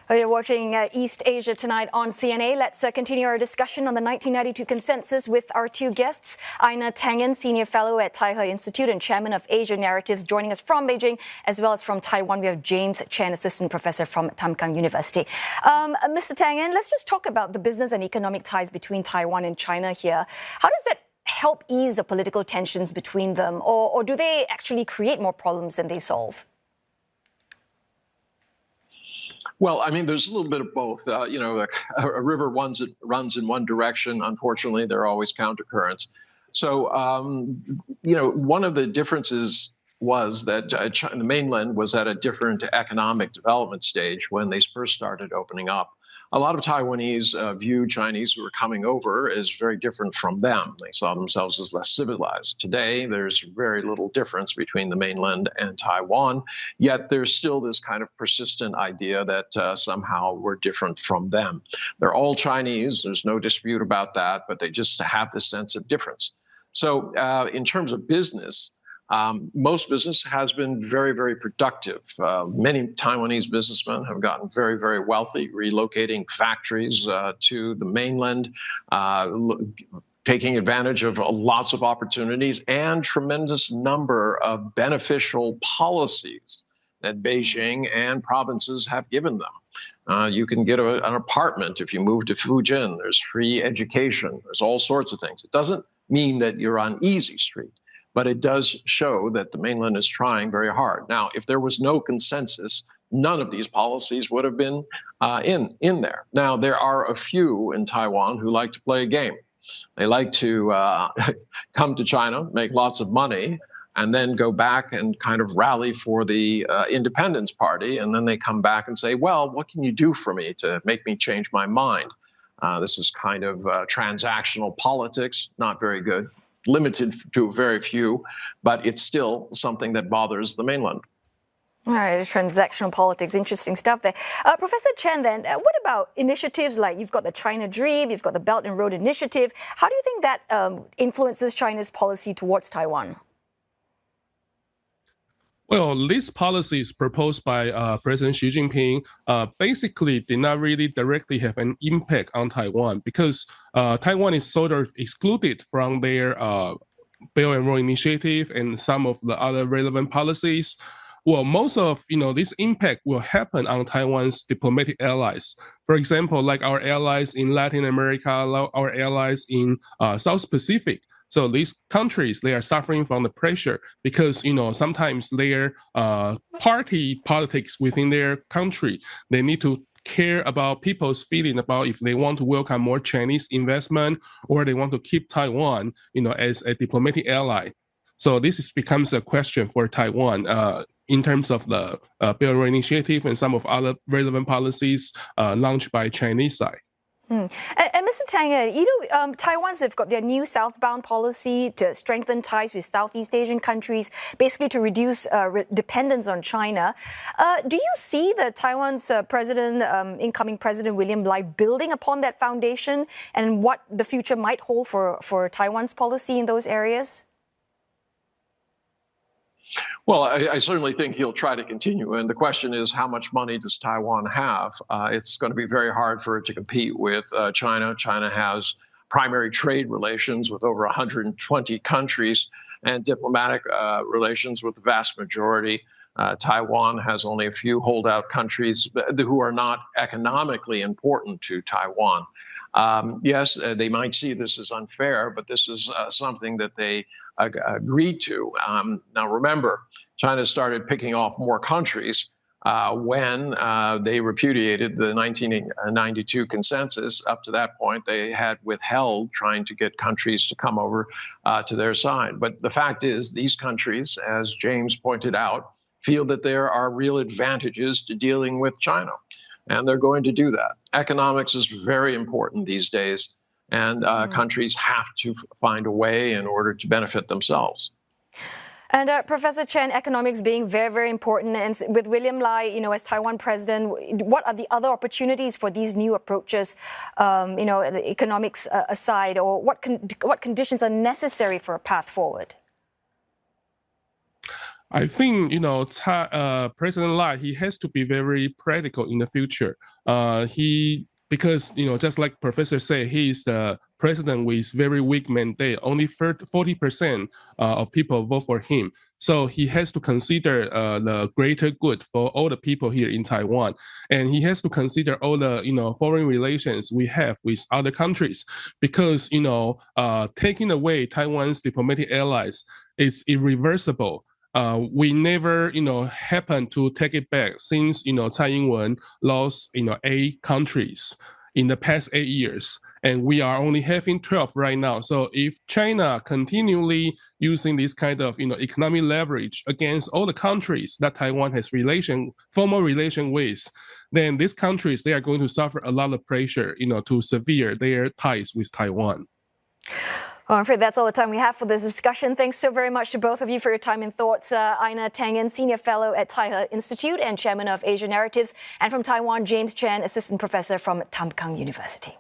You're watching East Asia Tonight on CNA. Let's continue our discussion on the 1992 consensus with our two guests. Ina Tangen, Senior Fellow at Taihe Institute and Chairman of Asia Narratives, joining us from Beijing, as well as from Taiwan. We have James Chen, Assistant Professor from Tamkang University. Mr. Tangen, let's just talk about the business and economic ties between Taiwan and China here. How does that help ease the political tensions between them, or do they actually create more problems than they solve? Well, I mean, there's a little bit of both. A river runs in one direction. Unfortunately, there are always countercurrents. So, one of the differences was that the mainland was at a different economic development stage when they first started opening up. A lot of Taiwanese view Chinese who were coming over as very different from them. They saw themselves as less civilized. Today, there's very little difference between the mainland and Taiwan, yet there's still this kind of persistent idea that somehow we're different from them. They're all Chinese, there's no dispute about that, but they just have this sense of difference. So in terms of business, most business has been very, very productive. Many Taiwanese businessmen have gotten very, very wealthy, relocating factories to the mainland, taking advantage of lots of opportunities and tremendous number of beneficial policies that Beijing and provinces have given them. You can get an apartment if you move to Fujian. There's free education. There's all sorts of things. It doesn't mean that you're on easy street, but it does show that the mainland is trying very hard. Now, if there was no consensus, none of these policies would have been in there. Now, there are a few in Taiwan who like to play a game. They like to come to China, make lots of money, and then go back and kind of rally for the Independence Party. And then they come back and say, well, what can you do for me to make me change my mind? This is kind of transactional politics, not very good. Limited to very few, but it's still something that bothers the mainland. All right, transactional politics, interesting stuff there. Professor Chen, then, what about initiatives like you've got the China Dream, you've got the Belt and Road Initiative? How do you think that influences China's policy towards Taiwan? Well, these policies proposed by President Xi Jinping basically did not really directly have an impact on Taiwan because Taiwan is sort of excluded from their Belt and Road Initiative and some of the other relevant policies. Well, most of this impact will happen on Taiwan's diplomatic allies. For example, like our allies in Latin America, our allies in South Pacific. So these countries, they are suffering from the pressure because, sometimes their party politics within their country, they need to care about people's feeling about if they want to welcome more Chinese investment or they want to keep Taiwan, as a diplomatic ally. So this becomes a question for Taiwan in terms of the Belt and Road Initiative and some of other relevant policies launched by Chinese side. And Mr. Tang, Taiwan's have got their new Southbound Policy to strengthen ties with Southeast Asian countries, basically to reduce dependence on China. Do you see the Taiwan's incoming President William Lai building upon that foundation and what the future might hold for Taiwan's policy in those areas? Well, I certainly think he'll try to continue. And the question is, how much money does Taiwan have? It's going to be very hard for it to compete with China. China has primary trade relations with over 120 countries and diplomatic relations with the vast majority. Taiwan has only a few holdout countries who are not economically important to Taiwan. Yes, they might see this as unfair, but this is something that they agreed to. Now, remember, China started picking off more countries when they repudiated the 1992 consensus. Up to that point, they had withheld trying to get countries to come over to their side. But the fact is, these countries, as James pointed out, feel that there are real advantages to dealing with China, and they're going to do that. Economics is very important these days, and countries have to find a way in order to benefit themselves. And Professor Chen, economics being very, very important, and with William Lai, as Taiwan president, what are the other opportunities for these new approaches, economics aside, or what conditions are necessary for a path forward? I think President Lai, he has to be very practical in the future. Because just like Professor said, he is the president with very weak mandate. Only 40% of people vote for him. So he has to consider the greater good for all the people here in Taiwan, and he has to consider all the foreign relations we have with other countries. Because taking away Taiwan's diplomatic allies is irreversible. We never, happen to take it back since, Tsai Ing-wen lost, 8 countries in the past 8 years, and we are only having 12 right now. So if China continually using this kind of, economic leverage against all the countries that Taiwan has formal relation with, then these countries, they are going to suffer a lot of pressure, to sever their ties with Taiwan. Well, I'm afraid that's all the time we have for this discussion. Thanks so very much to both of you for your time and thoughts. Ina Tangen, Senior Fellow at Taihe Institute and Chairman of Asia Narratives, and from Taiwan, James Chan, Assistant Professor from Tamkang University.